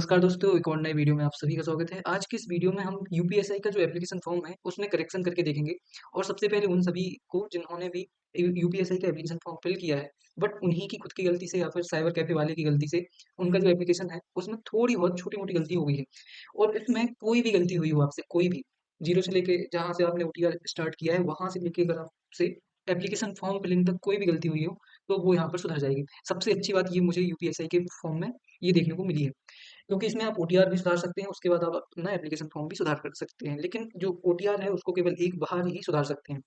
नमस्कार दोस्तों, एक और नए वीडियो में आप सभी का स्वागत है। आज की इस वीडियो में हम यूपीएसआई का जो एप्लीकेशन फॉर्म है, उसमें करेक्शन करके देखेंगे और सबसे पहले उन सभी को जिन्होंने भी यूपीएसआई का एप्लीकेशन फॉर्म फिल किया है, बट उन्हीं की खुद की गलती से या फिर साइबर कैफे वाले की गलती से उनका जो एप्लीकेशन है, उसमें थोड़ी बहुत छोटी-मोटी गलती हो गई है और इसमें कोई भी गलती हुई हो आपसे, कोई भी, 0 से लेके जहाँ से आपने ओटीआर स्टार्ट किया है, वहाँ से लेके अगर आपसे एप्लीकेशन फॉर्म फिलिंग तक कोई भी गलती हुई हो, तो वो यहाँ पर सुधर जाएगी। सबसे अच्छी बात ये मुझे यूपीएसआई के फॉर्म में ये देखने को मिली है। क्योंकि इसमें आप ओटीआर भी सुधार सकते हैं, उसके बाद आप अपना एप्लीकेशन फॉर्म भी सुधार कर सकते हैं। लेकिन जो ओटीआर है, उसको केवल एक बार ही सुधार सकते हैं।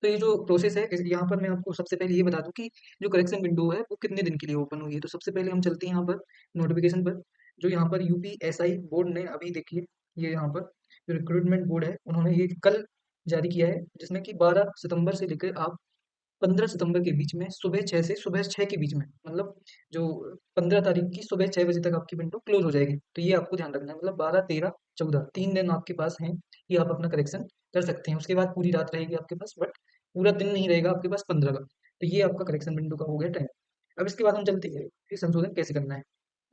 तो ये जो प्रोसेस है, इस यहाँ पर मैं आपको सबसे पहले ये बता दूँ कि जो करेक्शन विंडो है, वो कितने दिन के लिए ओपन हुई है। तो सबसे पहले हम चलते हैं यहाँ पर नोटिफ़िकेशन पर, जो यहाँ पर यूपीएसआई बोर्ड ने अभी देखिए, ये यहाँ पर जो रिक्रूटमेंट बोर्ड है, उन्होंने ये कल जारी किया है, जिसमें कि 12 सितंबर से लेकर आप 15 सितंबर के बीच में सुबह 6 से सुबह 6 के बीच में, मतलब जो 15 तारीख की सुबह 6 बजे तक आपकी विंडो क्लोज हो जाएगी। तो ये आपको ध्यान रखना है, मतलब 12, 13, 14 3 दिन आपके पास हैं कि आप अपना करेक्शन कर सकते हैं। उसके बाद पूरी रात रहेगी आपके पास, बट पूरा दिन नहीं रहेगा आपके पास 15 का। तो ये आपका करेक्शन विंडो का हो गया टाइम। अब इसके बाद हम चलते हैं कि संशोधन कैसे करना है।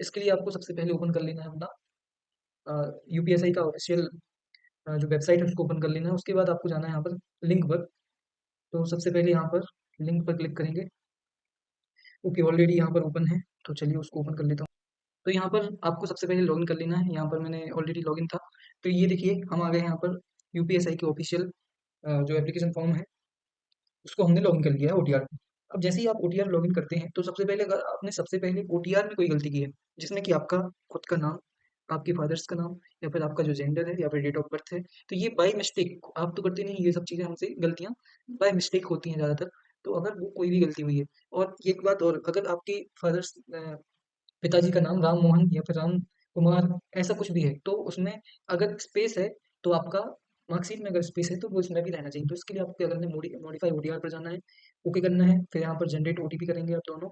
इसके लिए आपको सबसे पहले ओपन कर लेना है अपना यूपीएसआई का ऑफिशियल जो वेबसाइट है, उसको ओपन कर लेना है। उसके बाद आपको जाना है यहाँ पर लिंक पर। तो सबसे पहले यहाँ पर लिंक पर क्लिक करेंगे। ओके, ऑलरेडी यहाँ पर ओपन है, तो चलिए उसको ओपन कर लेता हूँ। तो यहाँ पर आपको सबसे पहले लॉगिन कर लेना है। यहाँ पर मैंने ऑलरेडी लॉगिन था। तो ये देखिए, हम आ गए यहाँ पर यूपीएसआई के ऑफिशियल जो एप्लीकेशन फॉर्म है, उसको हमने लॉगिन कर लिया है ओटीआर में। अब जैसे ही आप ओटीआर लॉगिन करते हैं, तो सबसे पहले अगर आपने सबसे पहले ओटीआर में कोई गलती की है, जिसमें कि आपका खुद का नाम, आपके फादर्स का नाम या फिर आपका जो जेंडर है या फिर डेट ऑफ बर्थ है, तो ये बाय मिस्टेक आप तो करते नहीं, ये सब चीज़ें हमसे गलतियाँ बाय मिस्टेक होती हैं ज़्यादातर। तो अगर वो कोई भी गलती हुई है, और एक बात और, अगर आपके फादर्स पिताजी का नाम राम मोहन या फिर राम कुमार ऐसा कुछ भी है, तो उसमें अगर स्पेस है, तो आपका मार्कशीट में अगर स्पेस है, तो वो इसमें भी रहना चाहिए। तो इसके लिए आपको क्या करना है, मॉडिफाई ओटीआर पर जाना है, ओके करना है, फिर यहाँ पर जनरेट ओटीपी करेंगे आप दोनों।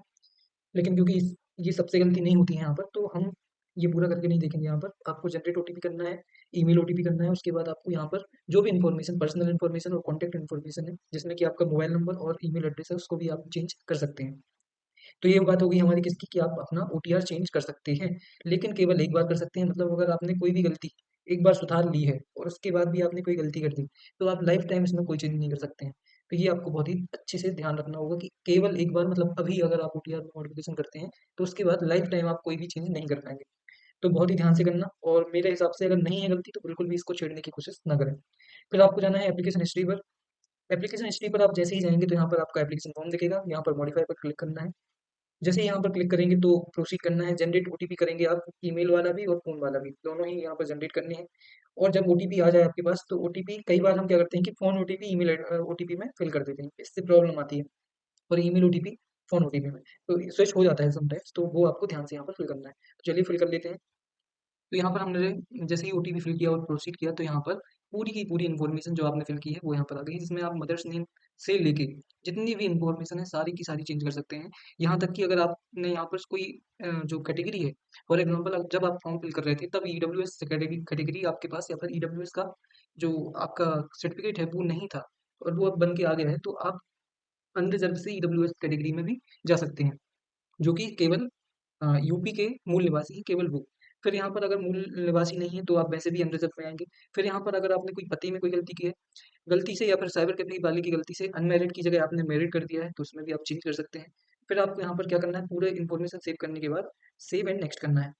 लेकिन क्योंकि ये सबसे गलती नहीं होती है यहाँ पर, तो हम ये पूरा करके नहीं देखेंगे। यहाँ पर आपको जनरेट ओटीपी करना है, ईमेल ओटीपी करना है। उसके बाद आपको यहाँ पर जो भी इन्फॉर्मेशन, पर्सनल इन्फॉर्मेशन और कॉन्टैक्ट इन्फॉर्मेशन है, जिसमें कि आपका मोबाइल नंबर और ईमेल एड्रेस है, उसको भी आप चेंज कर सकते हैं। तो ये बात हो गई हमारी किसकी, कि आप अपना ओटीआर चेंज कर सकते हैं, लेकिन केवल एक बार कर सकते हैं। मतलब अगर आपने कोई भी गलती एक बार सुधार ली है और उसके बाद भी आपने कोई गलती कर दी, तो आप लाइफ टाइम इसमें कोई चेंज नहीं कर सकते हैं। तो ये आपको बहुत ही अच्छे से ध्यान रखना होगा कि केवल एक बार, मतलब अभी अगर आप ओटीआर मॉडिफिकेशन करते हैं, तो उसके बाद लाइफ टाइम आप कोई भी चेंज नहीं कर पाएंगे। तो बहुत ही ध्यान से करना, और मेरे हिसाब से अगर नहीं है गलती, तो बिल्कुल भी इसको छेड़ने की कोशिश ना करें। फिर आपको जाना है एप्लीकेशन हिस्ट्री पर। एप्लीकेशन हिस्ट्री पर आप जैसे ही जाएंगे, तो यहाँ पर आपका एप्लीकेशन फॉर्म दिखेगा, यहाँ पर मॉडिफाई पर क्लिक करना है। जैसे ही यहाँ पर क्लिक करेंगे, तो प्रोसीड करना है। जनरेट ओटीपी करेंगे आप, ईमेल वाला भी और फ़ोन वाला भी, दोनों ही यहाँ पर जनरेट करने हैं। और जब ओटीपी आ जाए आपके पास, तो ओटीपी कई बार हम क्या करते हैं कि फ़ोन ओटीपी ईमेल ओटीपी में फिल कर देते हैं, इससे प्रॉब्लम आती है। और ईमेल ओटीपी फ़ोन ओटीपी में तो स्विच हो जाता है समटाइम्स, तो वो आपको ध्यान से यहाँ पर फिल करना है। तो चलिए फिल कर लेते हैं। तो यहाँ पर हमने जैसे ही ओटीपी फिल किया और प्रोसीड किया, तो यहाँ पर पूरी की पूरी इन्फॉर्मेशन जो आपने फिल की है, वो यहाँ पर आ गई, जिसमें आप मदर्स नेम से लेके जितनी भी इन्फॉर्मेशन है, सारी की सारी चेंज कर सकते हैं। यहाँ तक कि अगर आपने यहाँ पर कोई जो कैटेगरी है, फॉर एग्जांपल जब आप फॉर्म फिल कर रहे थे, तब ईडब्ल्यूएस कैटेगरी कैटेगरी आपके पास या फिर ईडब्ल्यूएस का जो आपका सर्टिफिकेट है, वो नहीं था और वो अब बन के आ गया है, तो आप अनरिजर्व से ईडब्ल्यूएस कैटेगरी में भी जा सकते हैं, जो कि केवल यूपी के मूल निवासी हैं, केवल वो। फिर यहाँ पर अगर मूल निवासी नहीं है, तो आप वैसे भी अनरिजर्व में आएँगे। फिर यहाँ पर अगर आपने कोई पते में कोई गलती की है, गलती से या फिर साइबर कैफ़े वाले की गलती से अनमैरिड की जगह आपने मैरिड कर दिया है, तो उसमें भी आप चेंज कर सकते हैं। फिर आपको यहाँ पर क्या करना है, पूरे इन्फॉर्मेशन सेव करने के बाद सेव एंड नेक्स्ट करना है।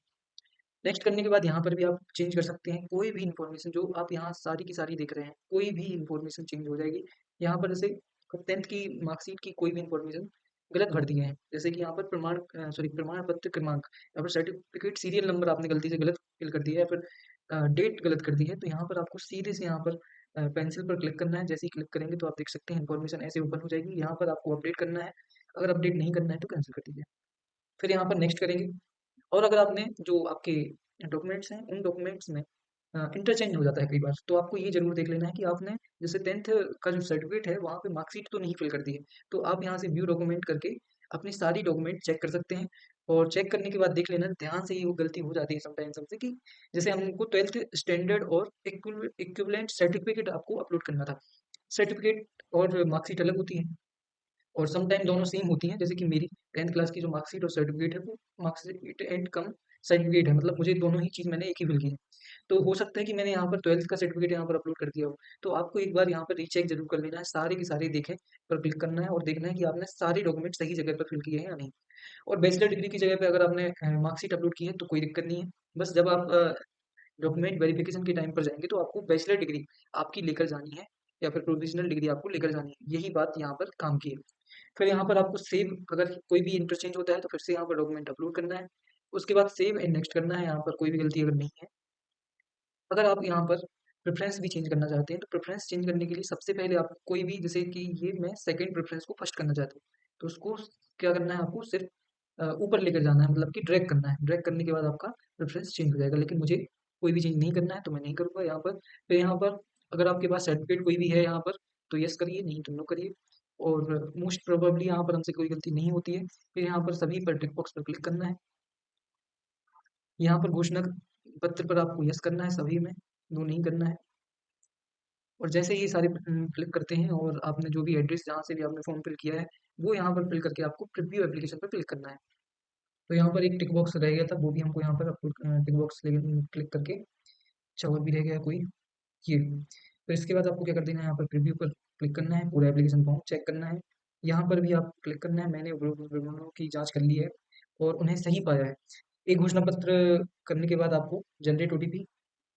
नेक्स्ट करने के बाद यहाँ पर भी आप चेंज कर सकते हैं, कोई भी इन्फॉर्मेशन जो आप यहाँ सारी की सारी देख रहे हैं, कोई भी इन्फॉर्मेशन चेंज हो जाएगी। यहाँ पर जैसे 10th की मार्कशीट की कोई भी इन्फॉर्मेशन गलत भर दिए हैं, जैसे कि यहाँ पर प्रमाण पत्र क्रमांक या फिर सर्टिफिकेट सीरियल नंबर आपने गलती से गलत फिल कर दिया है, या फिर डेट गलत कर दी है, तो यहाँ पर आपको सीधे से यहाँ पर पेंसिल पर क्लिक करना है। जैसे ही क्लिक करेंगे, तो आप देख सकते हैं इन्फॉर्मेशन ऐसे ओपन हो जाएगी। यहाँ पर आपको अपडेट करना है, अगर अपडेट नहीं करना है तो कैंसिल कर दीजिए। फिर यहाँ पर नेक्स्ट करेंगे, और अगर आपने जो आपके डॉक्यूमेंट्स हैं, उन डॉक्यूमेंट्स में इंटरचेंज हो जाता है कई बार, तो आपको ये ज़रूर देख लेना है कि आपने जैसे 10th का जो सर्टिफिकेट है, वहाँ पे मार्कशीट तो नहीं फिल कर दी है। तो आप यहाँ से व्यू डॉक्यूमेंट करके अपनी सारी डॉक्यूमेंट चेक कर सकते हैं, और चेक करने के बाद देख लेना ध्यान से, ये वो गलती हो जाती है समटाइम्स हमसे कि जैसे हमको 12th स्टैंडर्ड और इक्विवेलेंट सर्टिफिकेट आपको अपलोड करना था। सर्टिफिकेट और मार्कशीट अलग होती है, और सम टाइम दोनों सेम होती हैं, जैसे कि मेरी 10th क्लास की जो मार्कशीट और सर्टिफिकेट है, वो मार्कशीट एंड कम सर्टिफिकेट है, मतलब मुझे दोनों ही चीज़ मैंने एक ही फ़िल की है। तो हो सकता है कि मैंने यहाँ पर 12th का सर्टिफिकेट यहाँ पर अपलोड कर दिया हो। तो आपको एक बार यहाँ पर रीचेक ज़रूर कर लेना है, सारे के सारे देखें पर क्लिक करना है और देखना है कि आपने सारे डॉक्यूमेंट सही जगह पर फ़िल किए हैं या नहीं। और बैचलर डिग्री की जगह पे अगर आपने मार्कशीट अपलोड की है तो कोई दिक्कत नहीं है। बस जब आप डॉक्यूमेंट वेरिफिकेशन के टाइम पर जाएँगे तो आपको बैचलर डिग्री आपकी लेकर जानी है या फिर प्रोविज़नल डिग्री आपको लेकर जानी है। यही बात यहाँ पर काम की है। फिर यहाँ पर आपको सेव, अगर कोई भी इंटरचेंज होता है तो फिर से यहाँ पर डॉक्यूमेंट अपलोड करना है। उसके बाद सेव एंड नेक्स्ट करना है, यहाँ पर कोई भी गलती अगर नहीं है। अगर आप यहाँ पर प्रेफ़रेंस भी चेंज करना चाहते हैं, तो प्रेफ़रेंस चेंज करने के लिए सबसे पहले आपको कोई भी, जैसे कि ये मैं सेकंड प्रेफ़रेंस को फर्स्ट करना चाहता हूँ, तो उसको क्या करना है, आपको सिर्फ़ ऊपर लेकर जाना है, मतलब कि ड्रैग करना है। ड्रैग करने के बाद आपका प्रेफ़रेंस चेंज हो जाएगा, लेकिन मुझे कोई भी चेंज नहीं करना है, तो मैं नहीं करूँगा यहाँ पर। फिर यहाँ पर अगर आपके पास सर्टिफ़िकेट कोई भी है यहाँ पर, तो येस करिए, नहीं तो नो करिए। और मोस्ट प्रोबेबली यहाँ पर हमसे कोई गलती नहीं होती है। फिर यहाँ पर सभी पर टिक बॉक्स पर क्लिक करना है। यहाँ पर घोषणा पत्र पर आपको येस करना है सभी में, नो नहीं करना है। और जैसे ही ये सारे क्लिक करते हैं और आपने जो भी एड्रेस जहाँ से भी आपने फॉर्म फिल किया है, वो यहाँ पर फिल करके आपको प्रीव्यू एप्लीकेशन पर क्लिक करना है। तो यहाँ पर एक टिक बॉक्स रह गया था, वो भी हमको यहाँ पर अपलोड टिक बॉक्स क्लिक करके, अच्छा और भी रह गया कोई, ये। फिर इसके बाद आपको क्या कर देना है, यहाँ पर प्रीव्यू पर क्लिक करना है, पूरा एप्लीकेशन फॉर्म चेक करना है। यहाँ पर भी आप क्लिक करना है, मैंने विवरणों की जाँच कर ली है और उन्हें सही पाया है। एक घोषणा पत्र करने के बाद आपको जनरेट ओटीपी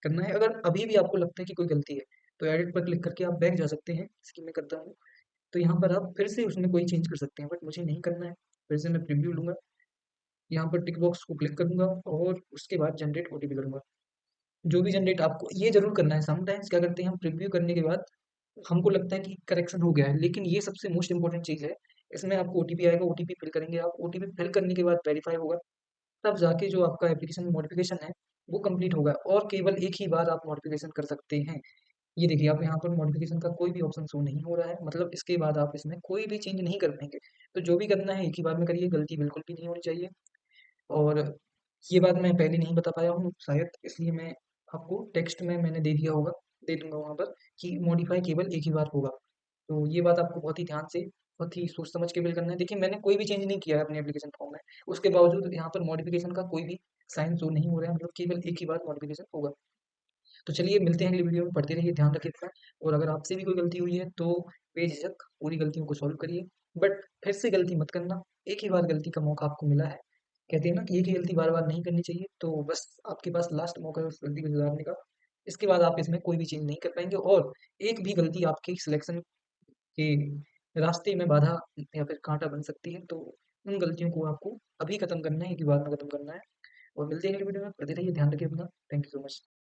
करना है। अगर अभी भी आपको लगता है कि कोई गलती है, तो एडिट पर क्लिक करके आप बैक जा सकते हैं, जैसे कि मैं करता हूँ। तो यहाँ पर आप फिर से उसमें कोई चेंज कर सकते हैं, बट मुझे नहीं करना है। फिर से मैं प्रीव्यू लूँगा, यहाँ पर टिक बॉक्स को क्लिक करूँगा और उसके बाद जनरेट ओटीपी करूँगा। जो भी जनरेट, आपको ये ज़रूर करना है, समटाइम्स क्या करते हैं हम, प्रीव्यू करने के बाद हमको लगता है कि करेक्शन हो गया है, लेकिन ये सबसे मोस्ट इम्पोर्टेंट चीज़ है। इसमें आपको ओटीपी आएगा, ओटीपी फिल करेंगे आप, ओटीपी फिल करने के बाद वेरीफाई होगा, तब जाके जो आपका एप्लीकेशन मॉडिफ़िकेशन है, वो कंप्लीट होगा और केवल एक ही बार आप मॉडिफ़िकेशन कर सकते हैं। ये देखिए, आप यहाँ पर मॉडिफ़िकेशन का कोई भी ऑप्शन शो नहीं हो रहा है, मतलब इसके बाद आप इसमें कोई भी चेंज नहीं कर पाएँगे। तो जो भी करना है एक ही बार में करिए, गलती बिल्कुल भी नहीं होनी चाहिए। और ये बात मैं पहले नहीं बता पाया हूँ शायद, इसलिए मैं आपको टेक्स्ट में मैंने दे दिया होगा, दे दूँगा वहाँ पर कि मॉडिफ़ाई केवल एक ही बार होगा। तो ये बात आपको बहुत ही ध्यान से, बहुत ही सोच समझ के फिल करना है। देखिए, मैंने कोई भी चेंज नहीं किया है अपने एप्लीकेशन फॉर्म में, उसके बावजूद यहाँ पर मॉडिफ़िकेशन का कोई भी साइन शो नहीं हो रहा है, मतलब केवल एक ही बार मॉडिफ़िकेशन होगा। तो चलिए मिलते हैं अगली वीडियो में, पढ़ते रहिए, ध्यान रखिए अपना। और अगर आपसे भी कोई गलती हुई है तो बेझिझक पूरी गलतियों को सॉल्व करिए, बट फिर से गलती मत करना। एक ही बार गलती का मौका आपको मिला है, कहते हैं ना कि एक ही गलती बार बार नहीं करनी चाहिए, तो बस आपके पास लास्ट मौका है उस गलती को सुधारने का। इसके बाद आप इसमें कोई भी चेंज नहीं कर पाएंगे और एक भी गलती आपके सिलेक्शन के रास्ते में बाधा या फिर कांटा बन सकती है। तो उन गलतियों को आपको अभी खत्म करना है, एक ही बार में खत्म करना है। और मिलते हैं अगली वीडियो में, पढ़ते रहिए, ध्यान रखिए अपना। Thank you so much.